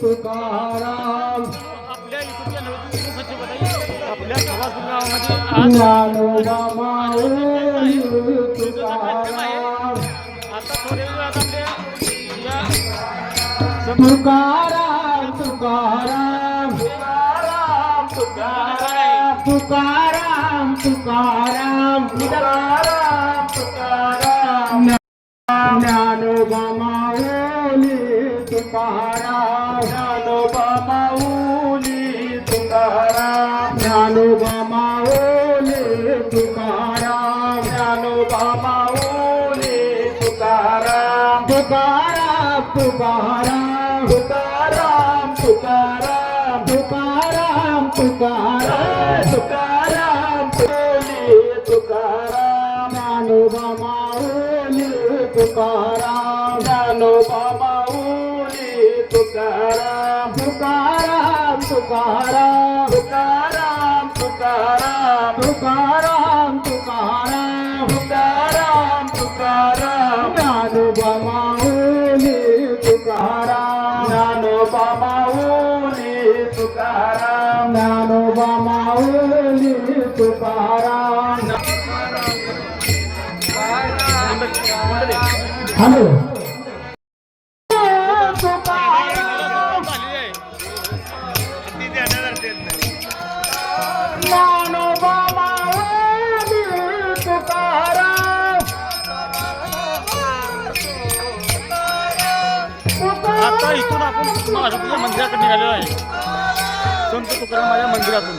तुकाराम आपल्या आपल्या सभासद गावामध्ये ज्ञानोबा माऊली तुकाराम आता थोड्या वेळात आपल्या या तुकाराम तुकाराम तुकाराम तुकाराम तुकाराम तुकाराम तुकाराम ज्ञानोबा माऊली तुकाराम ज्ञानोबा माऊली तुकाराम ज्ञानोबा माऊली तुकाराम ज्ञानोबा माऊली तुकाराम तुकाराम तुकाराम तुकाराम तुकाराम तुकाराम तुकाराम तुकाराम तुली तुकाराम ज्ञानोबा माऊली तुकाराम ज्ञानोबा माऊली तुकाराम तुकाराम तुकाराम तुकाराम तुकाराम तुकाराम तुकाराम तुकाराम तुकाराम ज्ञानोबा माऊली तुकाराम ज्ञानोबा माऊली तुकाराम ज्ञानोबा माऊली तुकाराम हॅलो ज्ञानोबा माऊली तुकाराम आता इथून आपण महाराष्ट्राच्या मंदिराकडे निघालेलो आहे संत तुकारामाच्या मंदिरातून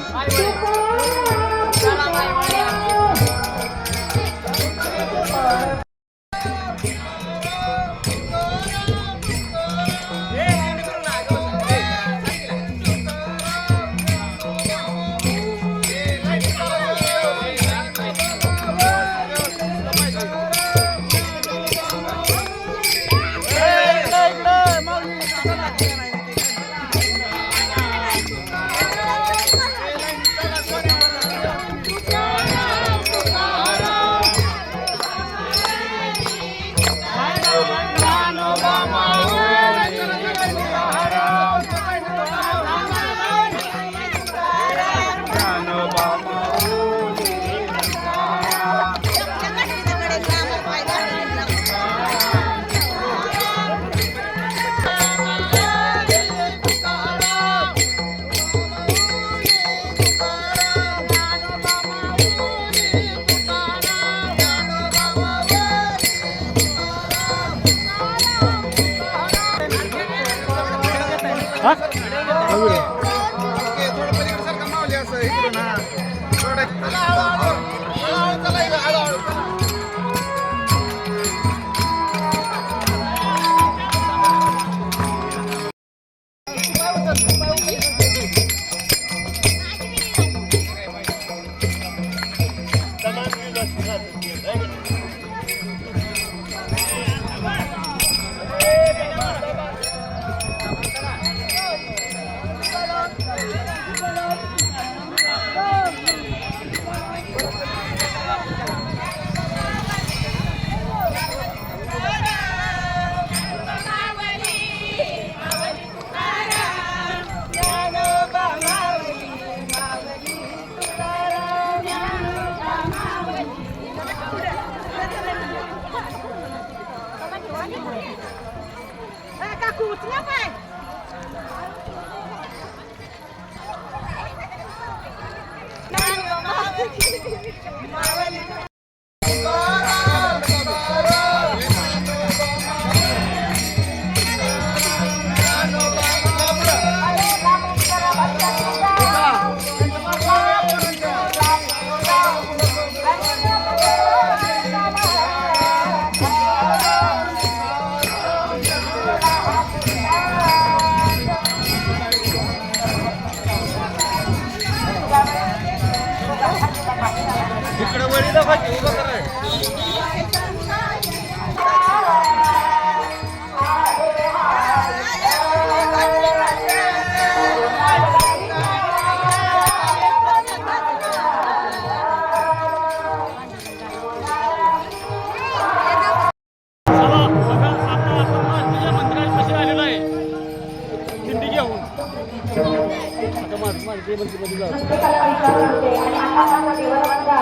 प्रत्येकाला विचारलं होते आणि आता माझा देवाला बघा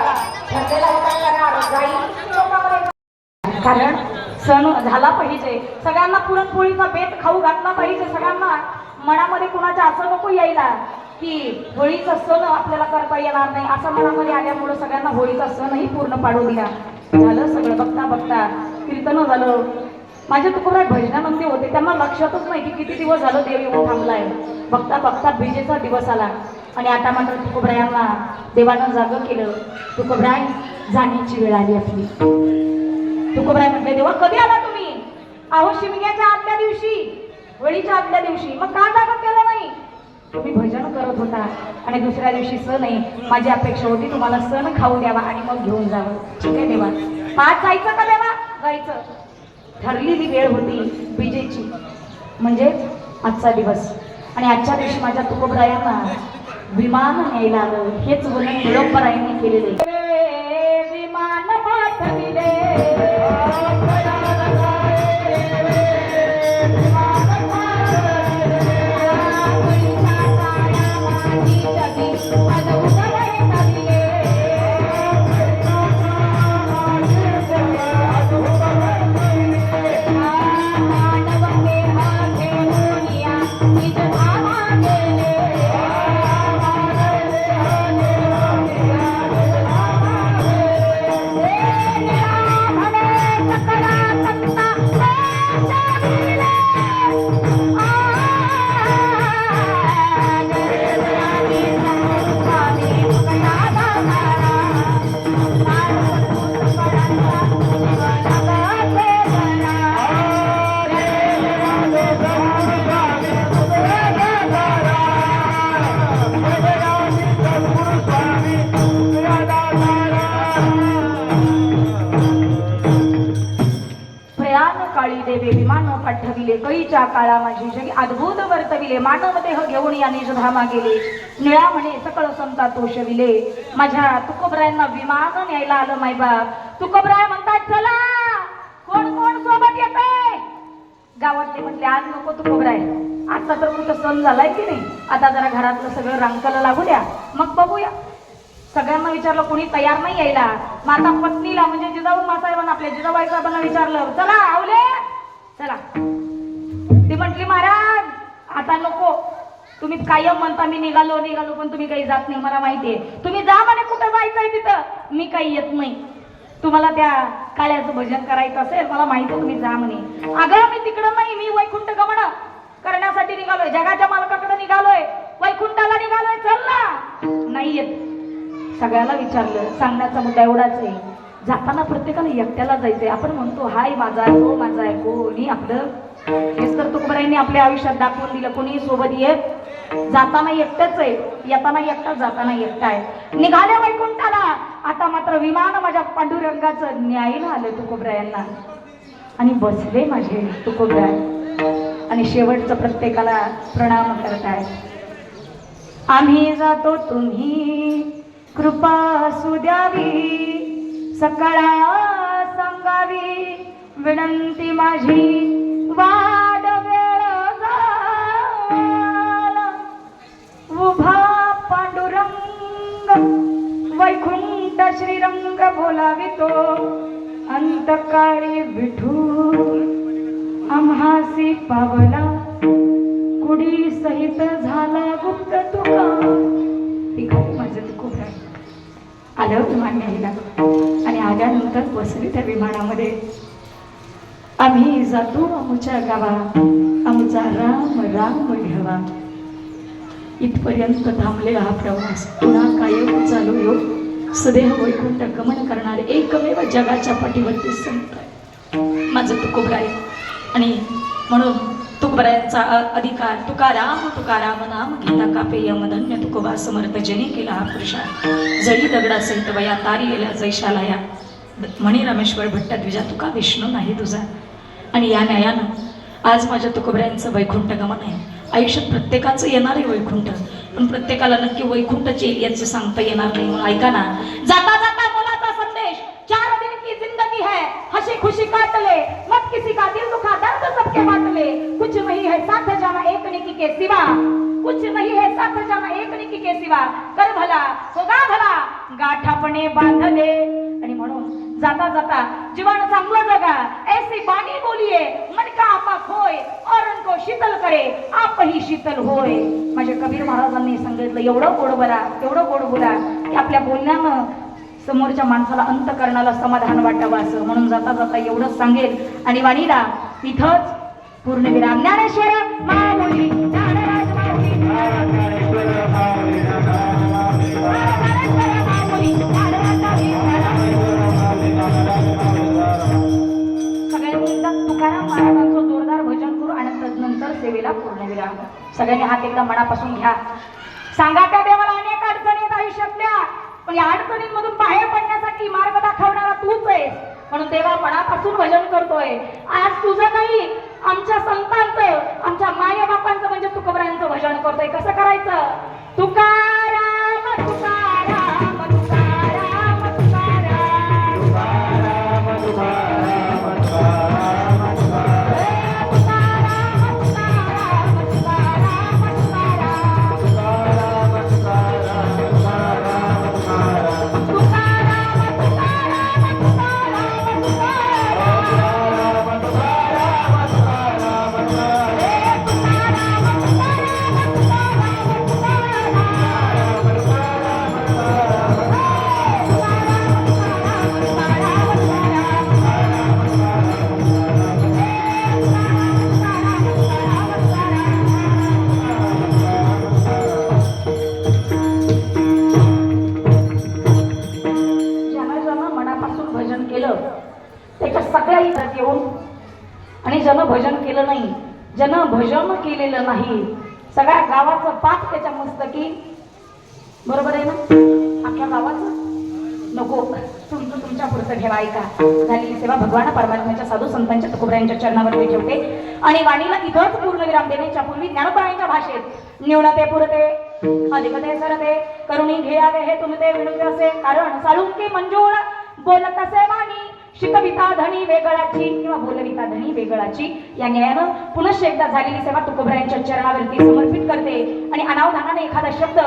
ठरलेला होता करार जाईल लोकांमध्ये. कारण सण झाला पाहिजे, सगळ्यांना पुरणपोळीचा बेत खाऊ घातला पाहिजे, सगळ्यांना मनामध्ये कुणाच्या असं नको यायला की होळीचा सण आपल्याला करता येणार नाही असं मनामध्ये आल्यामुळं सगळ्यांना होळीचा सणही पूर्ण पाडू दिला. झालं सगळं बघता बघता कीर्तन झालं. माझे तुकोबराय भजनानंदी होते, त्यांना लक्षातच नाही की किती दिवस झालं देव येऊन थांबलाय. बघता बघता बीजेचा दिवस आला आणि आता मात्र तुकोबरायांना देवानं जागं केलं. तुकोबराय जाण्याची वेळ आली आपली. तुकोबराय म्हटले देवा कधी आला तुम्ही? अहो शिमग्याच्या आदल्या दिवशी, होळीच्या आदल्या दिवशी. मग का जागं केलं नाही? तुम्ही भजन करत होता आणि दुसऱ्या दिवशी सण आहे, माझी अपेक्षा होती तुम्हाला सण खाऊ द्यावा आणि मग घेऊन जावं. ठीक आहे देवा. पाच जायचं का देवा? जायचं. ठरलेली वेळ होती बीजेची, म्हणजे आजचा दिवस. आणि आजच्या दिवशी माझ्या तुकोबरायांना विमान न्यायला आलं. हेच वर्णन निळोपरायांनी केलेले. विमान पाठविले देवे विमान पाठविले. कळीच्या काळा माझी जगी अद्भुत वर्तविले. मानव देह घेऊन या निजधामा गेले. निळा म्हणे सकळ संता तोषविले. माझ्या तुकोबरायांना विमान न्यायला आलं मायबाप. तुकोबराय म्हणतात चला, कोण कोण सोबत येते? गावातले म्हटले आज नको तुकोबराय, आता तर कुठं सण झालाय की नाही, आता जरा घरातलं सगळं रांकाला लागू द्या मग बघूया. सगळ्यांना विचारलं, कोणी तयार नाही यायला. माता पत्नीला म्हणजे जिजाऊ मासाहेबांना, आपल्या जिजाबाई साहेबांना विचारलं, चला आवले चला. ती म्हटली महाराज आता नको, तुम्ही कायम म्हणता मी निघालो निघालो पण तुम्ही काही जात नाही. मला माहितीये तुम्ही जा म्हणे, कुठं जायचंय तिथं, मी काही येत नाही. तुम्हाला त्या काळ्याचं भजन करायचं असेल मला माहिती, तुम्ही जा म्हणे. अगं मी तिकडं नाही, मी वैकुंठ गमन करण्यासाठी निघालोय, जगाच्या मालकाकडे निघालोय, वैकुंठाला निघालोय, चल ना. नाही येत. सगळ्याला विचारलं. सांगण्याचा मुद्दा एवढाच आहे, जाताना प्रत्येकाला एकट्याला जायचंय. आपण म्हणतो हाय माझा आहे, तो माझा आहे, कोणी आपलं. हेच तर तुकोबरायांनी आपल्या आयुष्यात दाखवून दिलं. कोणी सोबत येत जाताना एकटंच आहे, येताना एकटा, जाताना एकटा आहे. निघाले वैकुंठाला. आता मात्र विमान माझ्या पांडुरंगाचं न्यायला आलं तुकोबरायांना आणि बसले माझे तुकोबराय आणि शेवटचं प्रत्येकाला प्रणाम करताय. आम्ही जातो तुम्ही कृपा असू द्यावी, सकळा सांगावी विनंती माझी, वाद वेळ झाला उभा पांडुरंग, वैकुंठ श्रीरंग बोलावितो, अंतकाळी विठू आम्हासी पावला, कुडी सहित झाला गुप्त तुका. माझं तुकोबराय आलं विमान न्यायला आणि आल्यानंतर बसले त्या विमानामध्ये. आम्ही जातो आमच्या गावा, आमचा राम राम घ्यावा. इथपर्यंत थांबलेला हा प्रवास पुन्हा कायम चालू येऊ. सदैव वैकुंठ गमन करणारे एकमेव जगाच्या पाठीवरती संत माझं तुकोबराय. आणि म्हणून तुकोबरायांचा अधिकार तुकाराम तुकाराम नाम घेता कापे यमधन्य तुकोबा समर्थ जनी केला हा पुरुषा. जळी दगडा सहित वया तारी गेल्या जैशालया, म्हणी रामेश्वर भट्ट द्विजा तुका विष्णू नाही तुझा. आणि या न्यायानं आज माझ्या तुकोबरायांचं वैकुंठ गमन आहे. आयुष्यात प्रत्येकाचं येणार आहे वैकुंठ, पण प्रत्येकाला नक्की वैकुंठचे येईल याचं सांगता येणार नाही. म्हणून ऐका ना, जाता जाता मुलाचा संदेश, 4 दिन की जिंदगी है हसी खुशी काट ले, मत किसी का दिल दुखा दर्द सबके बांट ले, कुछ नहीं है साथ जाना एक नेकी के सिवा, कुछ नहीं है साथ जाना एक निकी के सिवा कर भला होगा भला गाठापणे बांधले. आणि म्हणून जाता जाता जीवन चांगलं जगा ऐसी बाणी बोलिये मन का आपा खोय और उनको शीतल करे आप ही शीतल होय. माझ्या कबीर महाराजांनी सांगितलं एवढं गोड बोला की आपल्या बोलण्यानं समोरच्या माणसाला अंतकरणाला समाधान वाटावं असं. म्हणून जाता जाता एवढंच सांगेल आणि वाणीला इथंच पूर्णविराम. ज्ञानेश्वर माऊली ज्ञानराज माऊली ज्ञानेश्वर माऊली सगळ्यांनी एकदा तुकाराम महाराजांचं जोरदार भजन करू आणि तदनंतर सेवेला पूर्णविराम. सगळ्यांनी हात एकदा मनापासून घ्या. सांगा त्या देवाला अनेक अडचणी आहेत आयुष्यातल्या, पण या अडचणींमधून बाहेर पडण्यासाठी मार्ग दाखवणारा तूच आहेस. म्हणून देवा मनापासून भजन करतोय. आज तुझं नाही आमच्या संतांचं आमच्या माया बापांचं म्हणजे तुकोबरायांचं भजन करतोय. कसं करायचं? तुकाराम तुकाराम तुकाराम तुकाराम तुकाराम भजन केलं नाही, ज्यानं भजन केलेलं नाही सगळ्या गावाचं पाप त्याच्या मस्तकी. बरोबर आहे ना? अख्ख्या गावाचं नको तुमचं तुमच्या पुढचं ठेवा. ऐका झालेली सेवा भगवान परमात्म्याच्या साधू संतांच्या तुकोबरायांच्या चरणावर ठेवते आणि वाणीला इथंच पूर्णविराम देण्याच्या पूर्वी ज्ञानोबाईंच्या भाषेत न्यूनते पुरते अधिकते सरते करुणी घेयावे हे तुमते विणुते असे कारण साळुंकी मंजूळ बोलत असे वाणी शिकविता धनी वेगळाची किंवा बोलविता धनी वेगळाची. या न्यायानं पुनश्च एकदा झालेली सेवा तुकोबरायांच्या चरणावरती समर्पित करते आणि अनावधानाने एखादा शब्द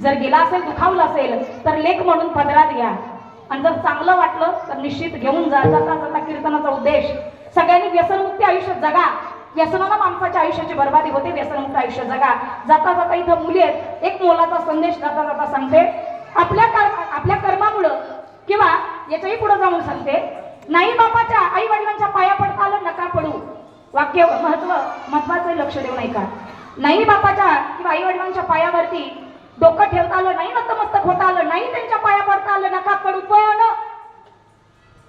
जर गेला असेल दुखावला असेल तर लेख म्हणून पदरात घ्या आणि जर चांगलं वाटलं तर निश्चित घेऊन जा. जाता जाता कीर्तनाचा उद्देश सगळ्यांनी व्यसनमुक्ती आयुष्य जगा. व्यसनानं माणसाच्या आयुष्याची बर्बादी होते. व्यसनमुक्त आयुष्य जगा. जाता जाता इथं मुली आहेत. एक मोलाचा संदेश जाता जाता सांगते. आपल्या कर्मामुळं किंवा याच्याही पुढे जाऊन सांगते नाही बापाच्या आई वडिलांच्या पाया पडता आलं नका पडू. वाक्य महत्वाचं लक्ष देऊ नये का? नाही बापाच्या किंवा आई वडिलांच्या पायावरती डोकं ठेवता आलं नाही, नतमस्तक होता आलं नाही, त्यांच्या पाया पडता आलं नका पडू. पण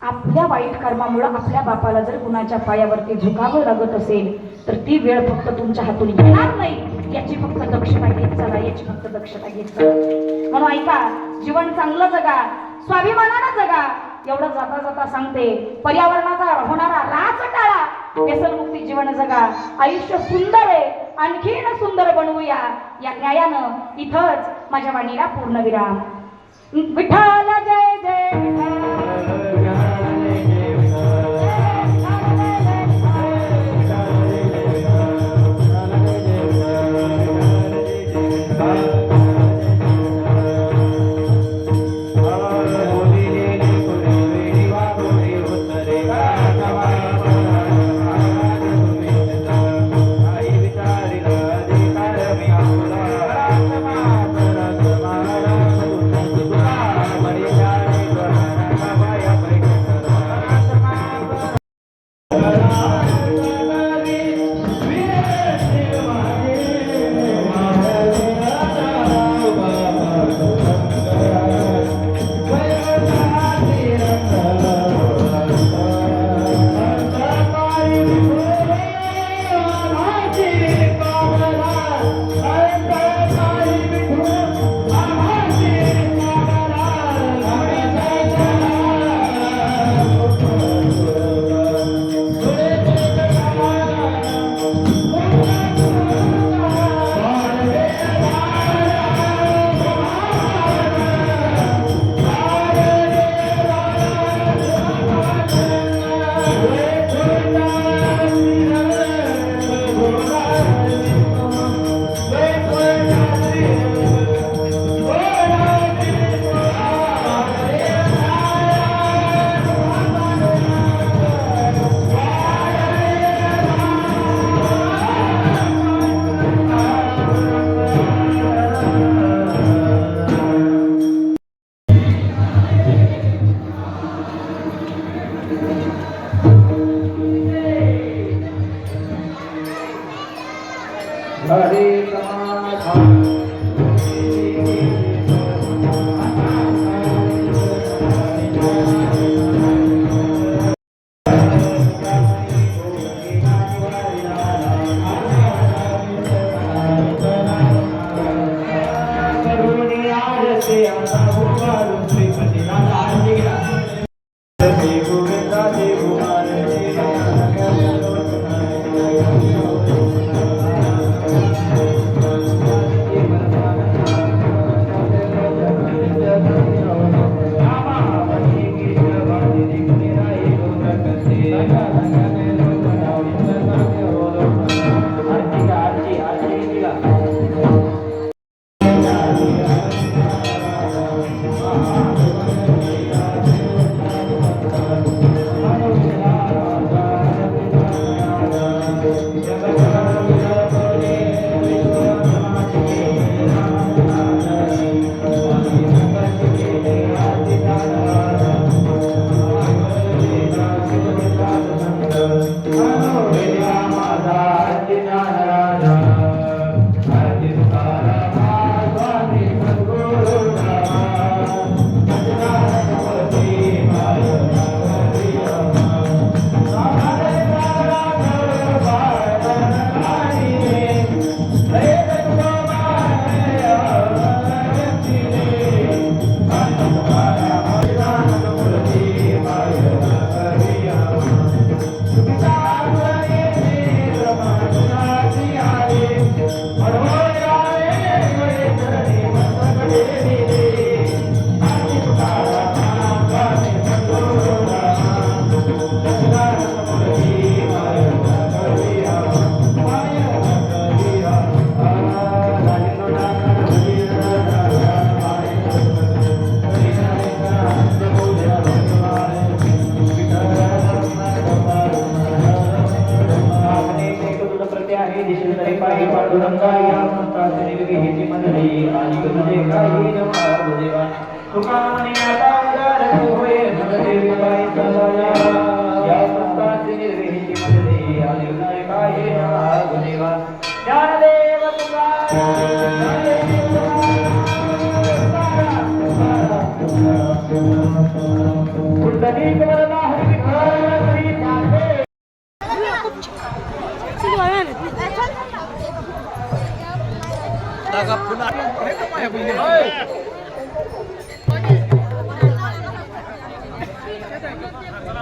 आपल्या वाईट कर्मामुळे आपल्या बापाला जर कुणाच्या पायावरती झुकावं लागत असेल तर ती वेळ फक्त तुमच्या हातून येणार नाही. याची फक्त दक्षता घेत चला. याची फक्त दक्षता घेत चला. म्हणून ऐका जीवन चांगलं जगा, स्वाभिमानानं जगा. एवढं जाता जाता सांगते. पर्यावरणाचा होणारा ऱ्हास टाळा. व्यसनमुक्ती जीवन जगा. आयुष्य सुंदर आहे, आणखीन सुंदर बनवूया. या न्यायानं इथंच माझ्या वाणीला पूर्णविराम. विठ्ठल जय जय हरे समाधा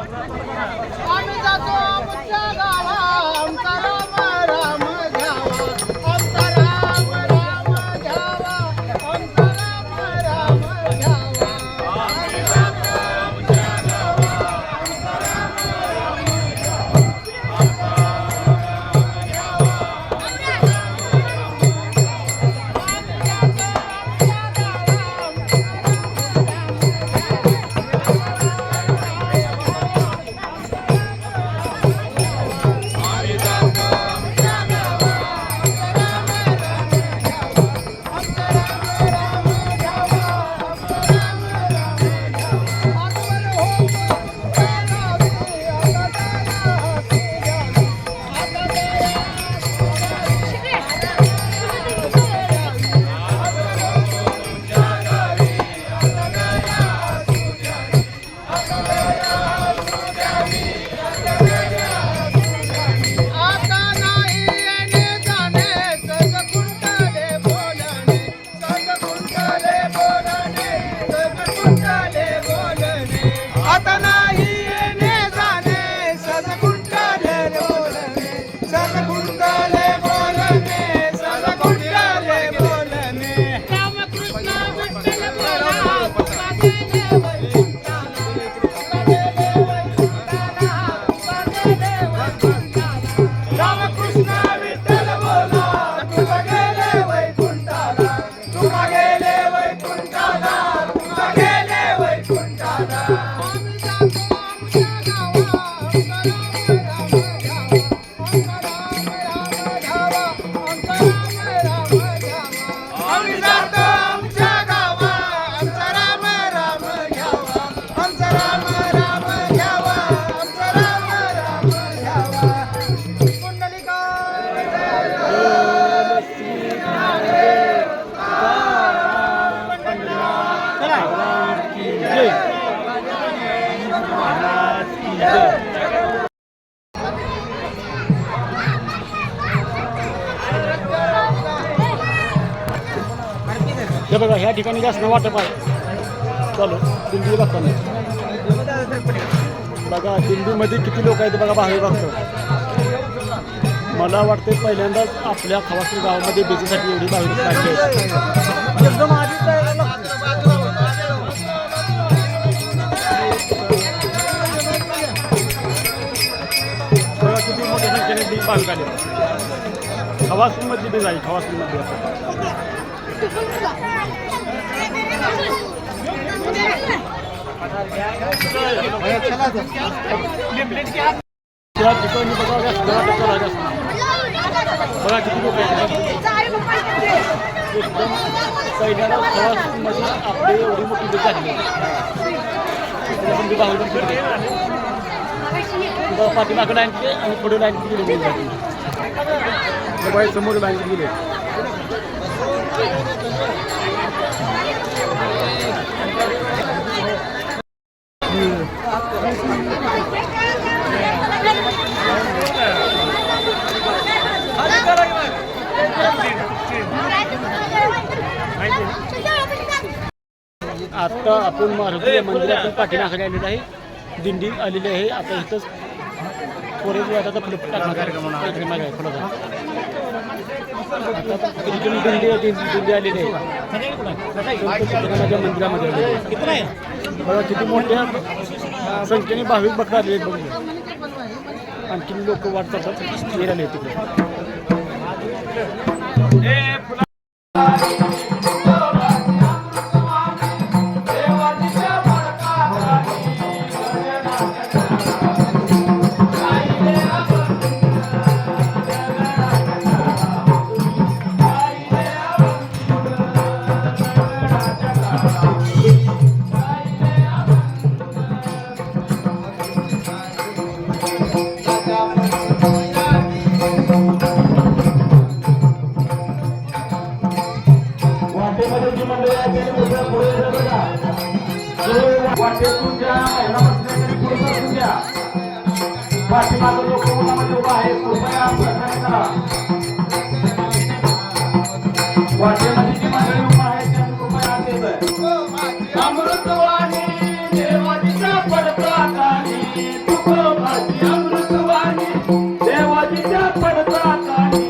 आम्ही जातो आमच्या गावा आमचा राम राम घ्यावा आमचा राम राम घ्यावा आमचा राम राम घ्यावा आम्ही जातो आमच्या गावा आमचा राम राम घ्यावा हे बघा ह्या ठिकाणी जास्त वाटप आहे चालू दिंडी बघताना. बघा दिंडीमध्ये किती लोक आहेत बघा भावी बघतो. मला वाटते पहिल्यांदाच आपल्या खवासपूर गावामध्ये बेचीसाठी एवढी भावी काढली एकदम आधी किती मोठ्या संख्येने भाविक आले. खवासपूरमधली बीज आहे खवासपूरमध्ये त्या ठिकाणी बघा बघा किती लोक एकदम पहिल्यांदा खवासपूरमध्ये आपली एवढी मोठी बीज झाली. पाठीमागं लाईन केली आणि पुढे लाईन गेली बाई समोर लाईन गेली. आता आपण मारुती मंदिरातून पाठीमागे आलेलं आहे. दिंडी आलेली आहे. आता इथंच पोरेज आता फुलं टाकणार कार्यक्रम आहे फुलं. आता दिंडी आलेली आहे माझ्या मंदिरामध्ये बघा किती मोठ्या संख्येने भाविक भक्त आलेले आहेत. बघूया आणखी लोक वाट चालतात निघाले तिकडे. पाठीमागं लोक उन्हामध्ये उभा आहे कृपया सहकार्य करा. वाटेमध्ये जी मंडळी उभा आहे त्यांनी कृपया देत अमृतवाणी देवाजीच्या पडताकानी तुकोबाची अमृतवाणी देवाजीच्या पडताकानी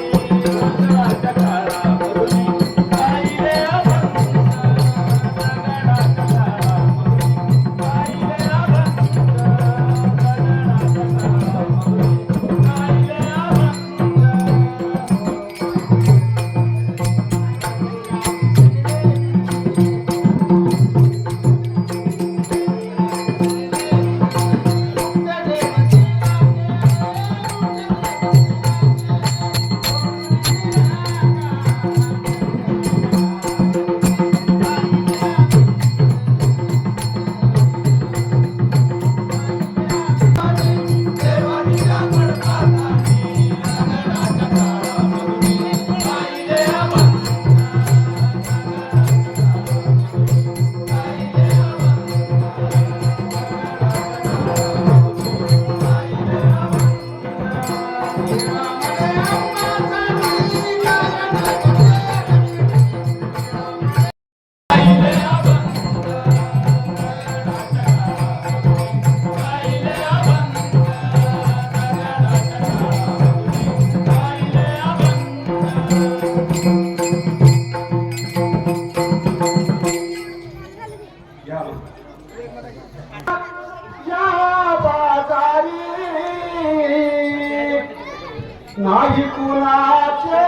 नाही कुणाचे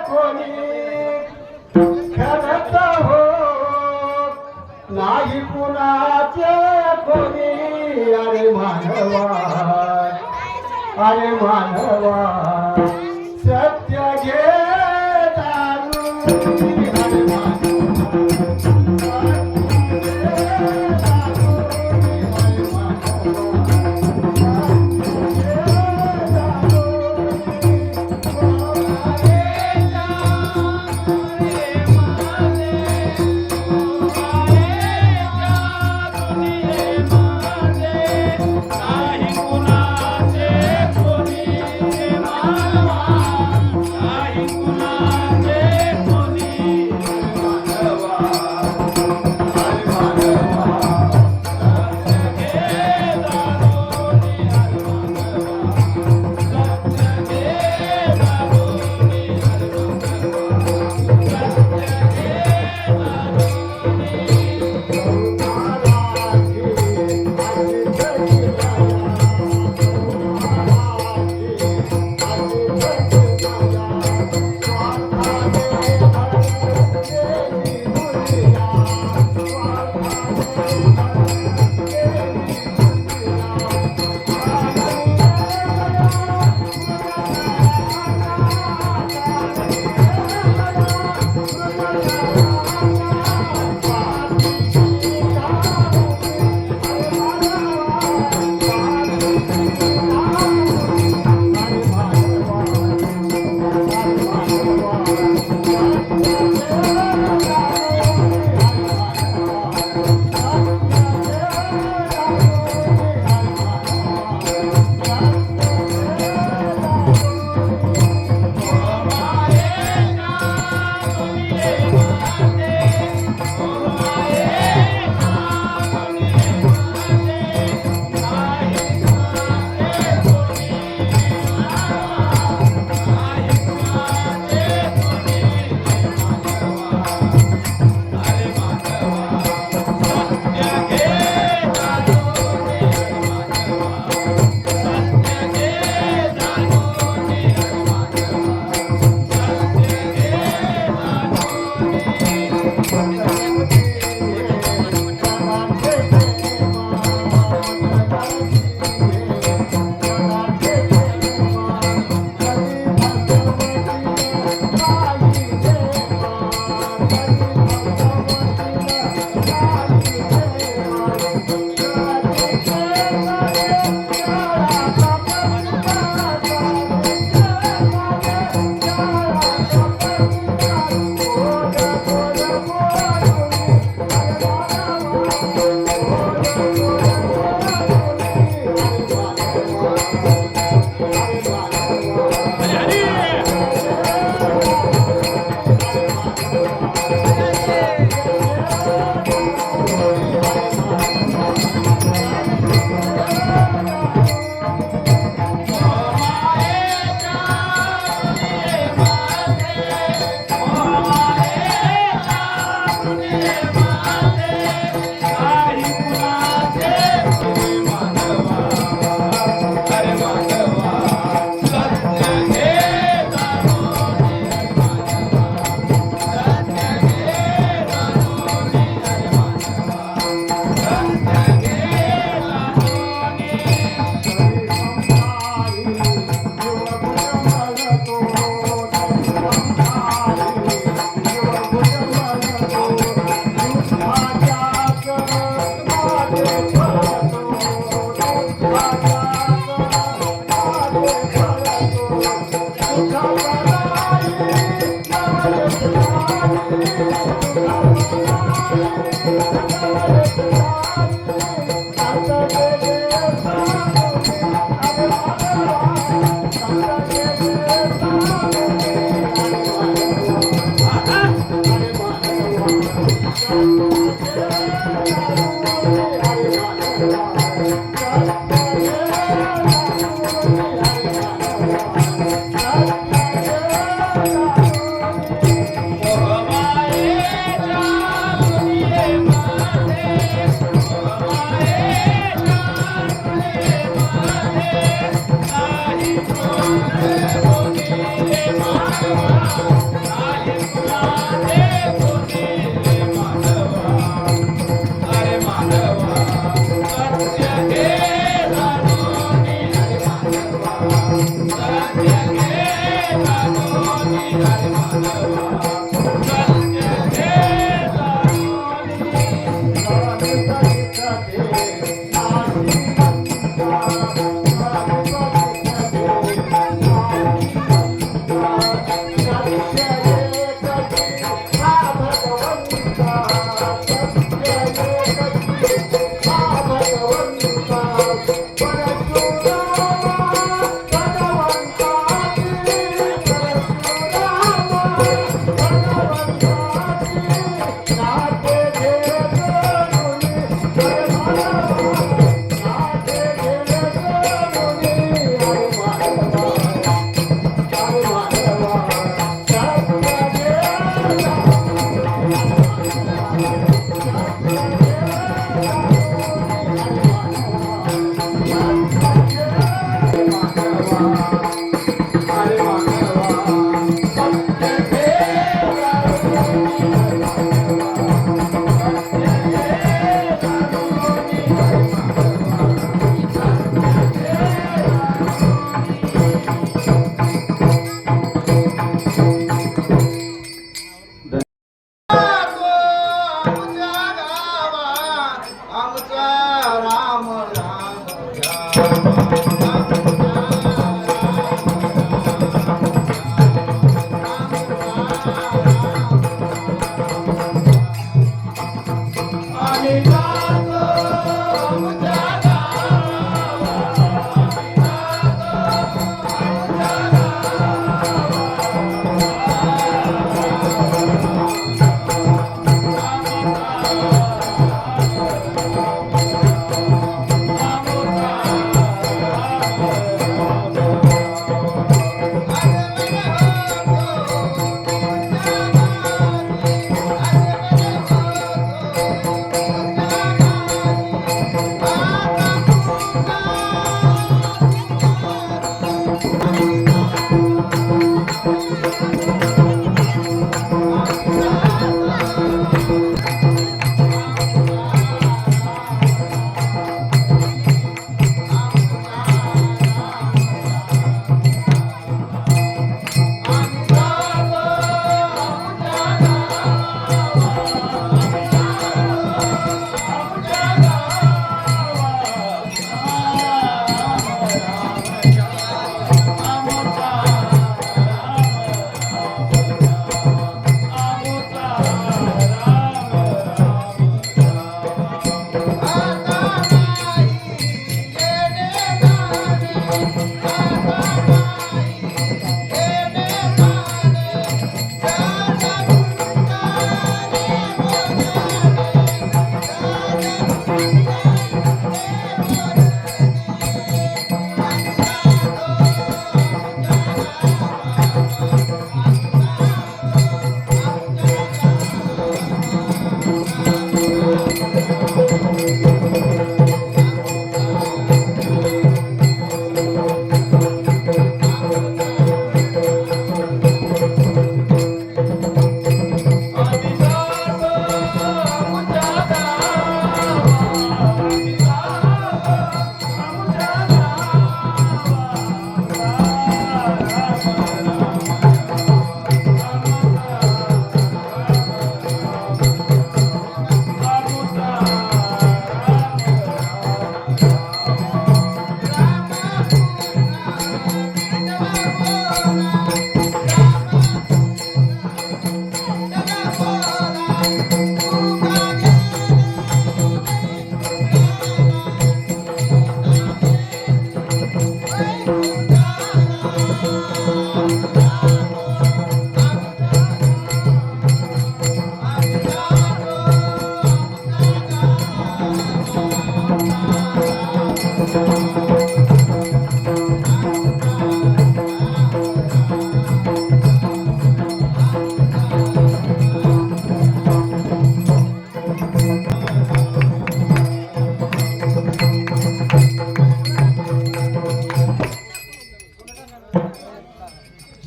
कोणी खेळत हो नाही कुणाचे कोणी अरे मानवा सत्य घे नाही कुणाचे कोणी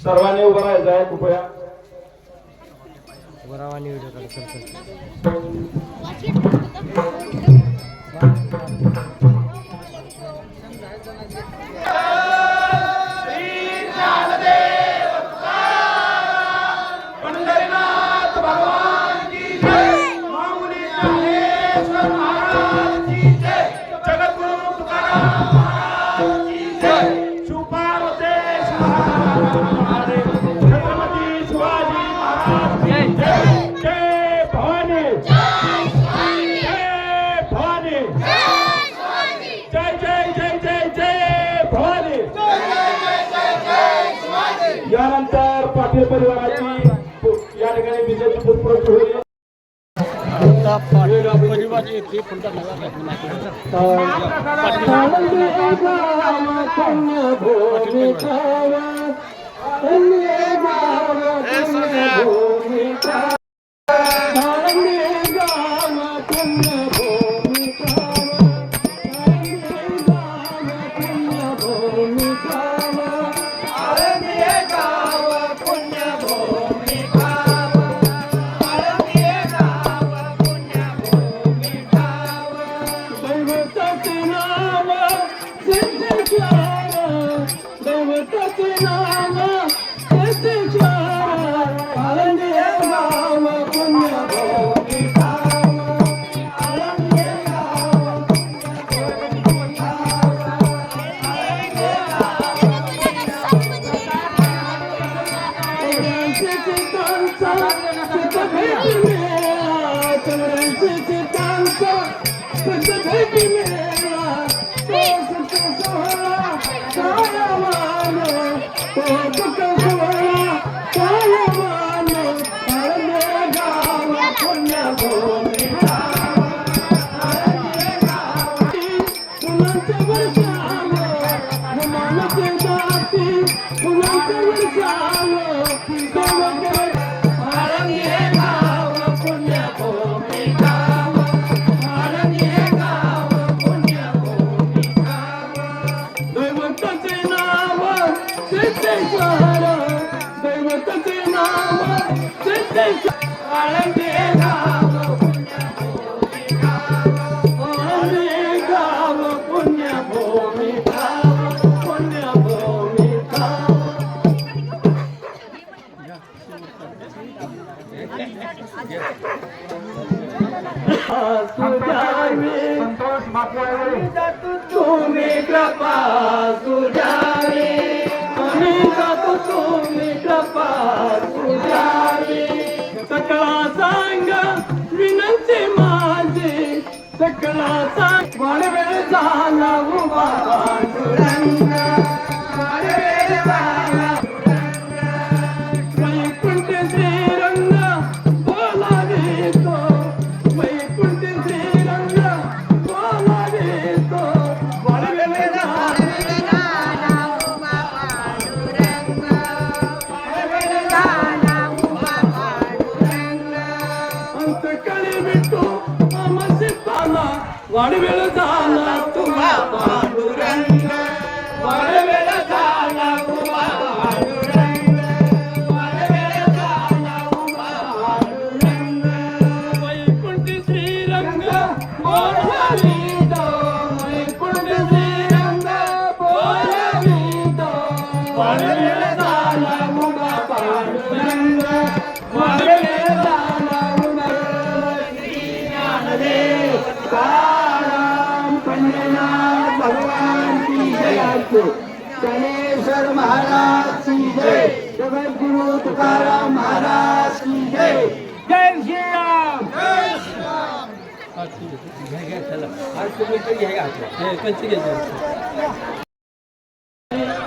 सर्वांनी उभं राहायचं आहे कृपया. वरावानी व्हिडिओ काढ चल जय भवानी जय भवानी जय जय जय जय जय भवानी. यानंतर पाटील परिवाराची या ठिकाणी विजय पुष्प होईल. परिवार येथे पुढचा नगर संतोष माकवाळे तुम्ही कृपा सुजावी, तुम्ही जातो तुम्ही कृपा सुजावी. सकळा सांग विनंती माझी, सकळा सांग वाडवेळ झाला उभा पांडुरंग, वाडवेळ झाला वैकुंठ श्रीरंग बोलावितो, वैकुंठ श्रीरंग बोलावितो. वाडवेळ झाला उभा पांडुरंग, वाडवेळ झाला उभा पांडुरंग. अंतकाळी विठू अमसिताला, वाडवेळ झाला तुझा पांडुरंग, वाडवेळ झाला उभा पांडुरंग, वाडवेळ झाला उभा पांडुरंग. वैकुंठ श्रीरंग बोलावितो, वैकुंठ श्रीरंग बोलावितो. वाडवेळ झाला उभा पांडुरंग, वाडवेळ झाला उभा. श्री ज्ञानदेव तुकाराम पंढरीनाथ भगवान की जय. ज्ञानेश्वर महाराज की जय. जगद्गुरु तुकाराम महाराज की जय. जय श्रीराम.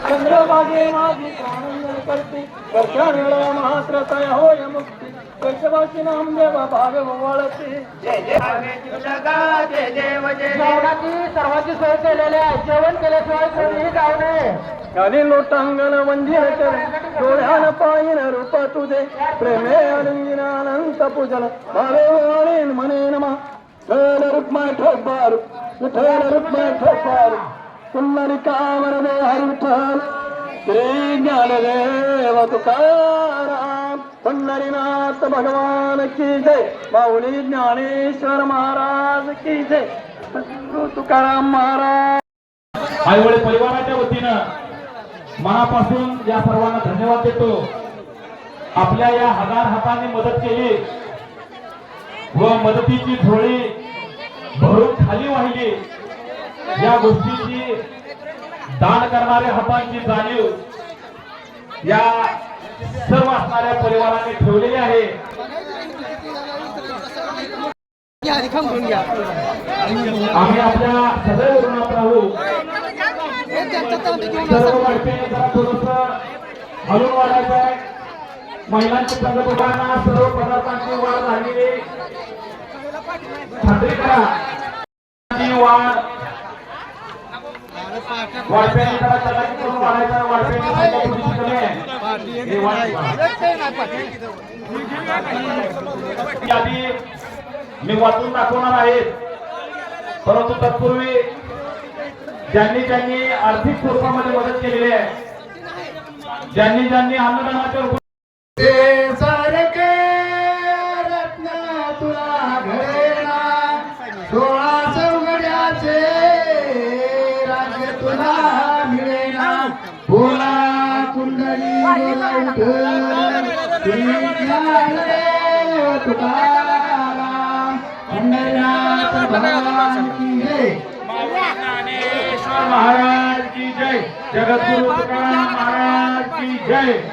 चंद्रभागे माझी आनंद करते, वर्षावेळा मात्र तय होय मुक्ती. वर्षवासी नाम देवा भावे वळते. जय जय जय देव जय. जेवणाची सर्वांची सोय केलेली आहे, जेवण केल्याशिवाय कोणीही जाऊ नये. याने लोटांगण मंदिर चरण, डोळ्यान पाहिन रूप तुझे, प्रेमे अलिंगन अनंत पूजन, भावे वाणीन म्हणे नमा. ठेल रुक्मा ठोकबार, ठेल रुक्मा ठोकबार, पुंडलिकावर दे हरी विठ्ठल. श्री ज्ञानदेव तुकाराम पंढरीनाथ भगवान की जय. माऊली ज्ञानेश्वर महाराज की जय. सद्गुरु तुकाराम महाराज. आईवडील परिवाराच्या वतीनं मनापासून या सर्वांना धन्यवाद देतो. आपल्या या हजार हातांनी मदत केली व मदतीची झोळी भरून खाली वाहिली. या गोष्टीची दान करणाऱ्या हातांची जाणीव या सर्व असणाऱ्या परिवाराने ठेवलेली आहे. आम्ही आपल्या सदैव ऋणात राहू. सर्व वाढपीने जरा थोडस हलून वाढायचं आहे. महिलांची पंतप्रधानांना सर्व पदार्थांची वाढ झालेली खात्री करा. वाढ वाढप्याने जरा चटाकी करून वाढायचं. वाढप्याने संख्या थोडीशी कमी आहे. यादी मी वाचून दाखवणार आहे. परंतु तत्पूर्वी ज्यांनी आर्थिक स्वरूपामध्ये मदत केलेली आहे, ज्यांनी अन्नदानाच्या सारखे रत्न तुला घडेना 16 चौघड्याचे राज्य तुला मिळेना. बोला कुंडली तुकाराम पंढरीनाथ भगवान की जय. ज्ञानेश्वर महाराज की जय. जगद्गुरु तुकाराम महाराज की जय.